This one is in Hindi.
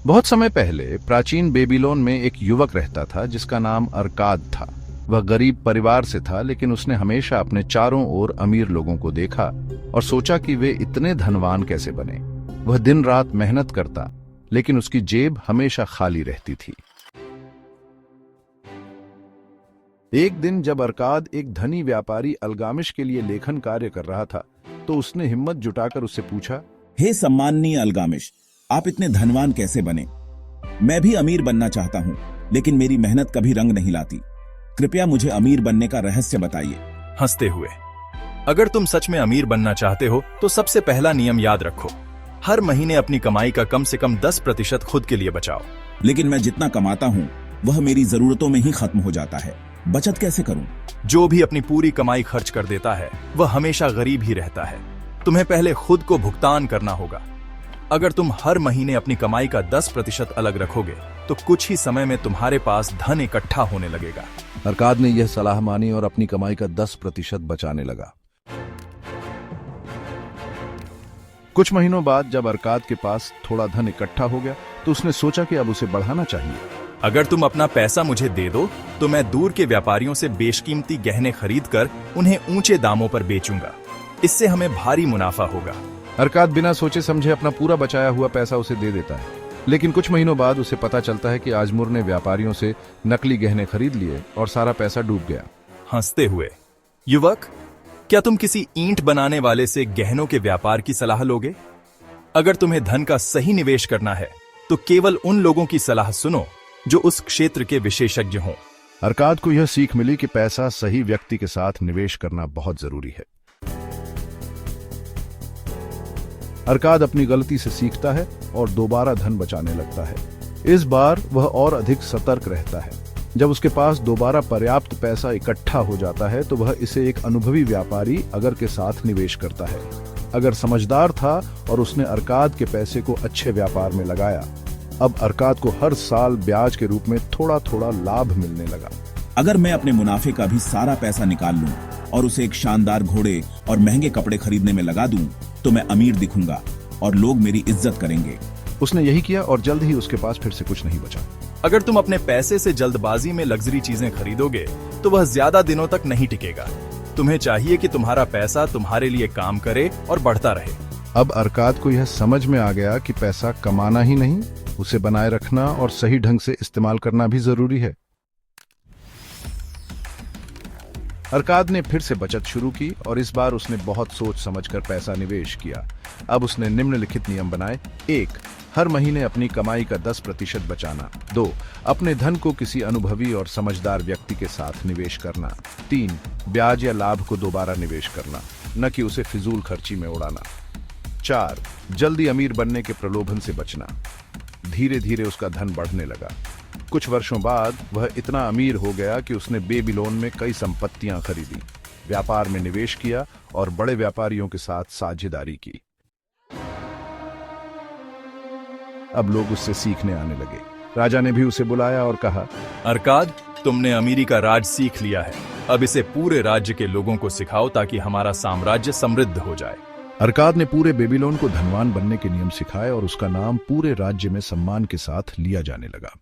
बहुत समय पहले प्राचीन बेबीलोन में एक युवक रहता था जिसका नाम अरकाद था। वह गरीब परिवार से था, लेकिन उसने हमेशा अपने चारों ओर अमीर लोगों को देखा और सोचा कि वे इतने धनवान कैसे बने। वह दिन रात मेहनत करता, लेकिन उसकी जेब हमेशा खाली रहती थी। एक दिन जब अरकाद एक धनी व्यापारी अल्गामिश के लिए लेखन कार्य कर रहा था, तो उसने हिम्मत जुटाकर उससे पूछा, हे सम्माननीय अल्गामिश, आप इतने धनवान कैसे बने? मैं भी अमीर बनना चाहता हूँ, लेकिन मेरी मेहनत कभी रंग नहीं लाती। कृपया मुझे अमीर बनने का रहस्य बताइए। हंसते हुए, अगर तुम सच में अमीर बनना चाहते हो तो सबसे पहला नियम याद रखो, हर महीने अपनी कमाई का कम से कम 10% खुद के लिए बचाओ। लेकिन मैं जितना कमाता हूँ वह मेरी जरूरतों में ही खत्म हो जाता है। बचत कैसे करूं? जो भी अपनी पूरी कमाई खर्च कर देता है वह हमेशा गरीब ही रहता है। तुम्हें पहले खुद को भुगतान करना होगा। अगर तुम हर महीने अपनी कमाई का 10% अलग रखोगे तो कुछ ही समय में तुम्हारे पास धन इकट्ठा होने लगेगा। अरकाद ने यह सलाह मानी और अपनी कमाई का 10% बचाने लगा। कुछ महीनों बाद जब अरकाद के पास थोड़ा धन इकट्ठा हो गया तो उसने सोचा कि अब उसे बढ़ाना चाहिए। अगर तुम अपना पैसा मुझे दे दो तो मैं दूर के व्यापारियों से बेशकीमती गहने खरीदकर उन्हें ऊंचे दामों पर बेचूंगा। इससे हमें भारी मुनाफा होगा। अरकाद बिना सोचे समझे अपना पूरा बचाया हुआ पैसा उसे दे देता है, लेकिन कुछ महीनों बाद उसे पता चलता है कि आजमुर ने व्यापारियों से नकली गहने खरीद लिए और सारा पैसा डूब गया। हंसते हुए, युवक, क्या तुम किसी ईंट बनाने वाले से गहनों के व्यापार की सलाह लोगे? अगर तुम्हें धन का सही निवेश करना है तो केवल उन लोगों की सलाह सुनो जो उस क्षेत्र के विशेषज्ञ हों। अरकाद को यह सीख मिली कि पैसा सही व्यक्ति के साथ निवेश करना बहुत जरूरी है। अरकाद अपनी गलती से सीखता है और दोबारा धन बचाने लगता है। इस बार वह और अधिक सतर्क रहता है। जब उसके पास दोबारा पर्याप्त पैसा इकट्ठा हो जाता है तो वह इसे एक अनुभवी व्यापारी अगर के साथ निवेश करता है। अगर समझदार था और उसने अरकाद के पैसे को अच्छे व्यापार में लगाया। अब अरकाद को हर साल ब्याज के रूप में थोड़ा थोड़ा लाभ मिलने लगा। अगर मैं अपने मुनाफे का भी सारा पैसा निकाल लूं और उसे एक शानदार घोड़े और महंगे कपड़े खरीदने में लगा दूं, तो मैं अमीर दिखूंगा और लोग मेरी इज्जत करेंगे। उसने यही किया और जल्द ही उसके पास फिर से कुछ नहीं बचा। अगर तुम अपने पैसे से जल्दबाजी में लग्जरी चीजें खरीदोगे तो वह ज्यादा दिनों तक नहीं टिकेगा। तुम्हें चाहिए कि तुम्हारा पैसा तुम्हारे लिए काम करे और बढ़ता रहे। अब अरकाद को यह समझ में आ गया कि पैसा कमाना ही नहीं, उसे बनाए रखना और सही ढंग से इस्तेमाल करना भी जरूरी है। अरकाद ने फिर से बचत शुरू की और इस बार उसने बहुत सोच समझकर पैसा निवेश किया। अब उसने निम्नलिखित नियम बनाए। 1. हर महीने अपनी कमाई का 10% बचाना। 2. अपने धन को किसी अनुभवी और समझदार व्यक्ति के साथ निवेश करना। 3. ब्याज या लाभ को दोबारा निवेश करना, न कि उसे फिजूल खर्ची में उड़ाना। 4. जल्दी अमीर बनने के प्रलोभन से बचना। धीरे धीरे उसका धन बढ़ने लगा। कुछ वर्षों बाद वह इतना अमीर हो गया कि उसने बेबीलोन में कई संपत्तियां खरीदी, व्यापार में निवेश किया और बड़े व्यापारियों के साथ साझेदारी की। अब लोग उससे सीखने आने लगे। राजा ने भी उसे बुलाया और कहा, अरकाद, तुमने अमीरी का राज सीख लिया है। अब इसे पूरे राज्य के लोगों को सिखाओ ताकि हमारा साम्राज्य समृद्ध हो जाए। अरकाद ने पूरे बेबीलोन को धनवान बनने के नियम सिखाए और उसका नाम पूरे राज्य में सम्मान के साथ लिया जाने लगा।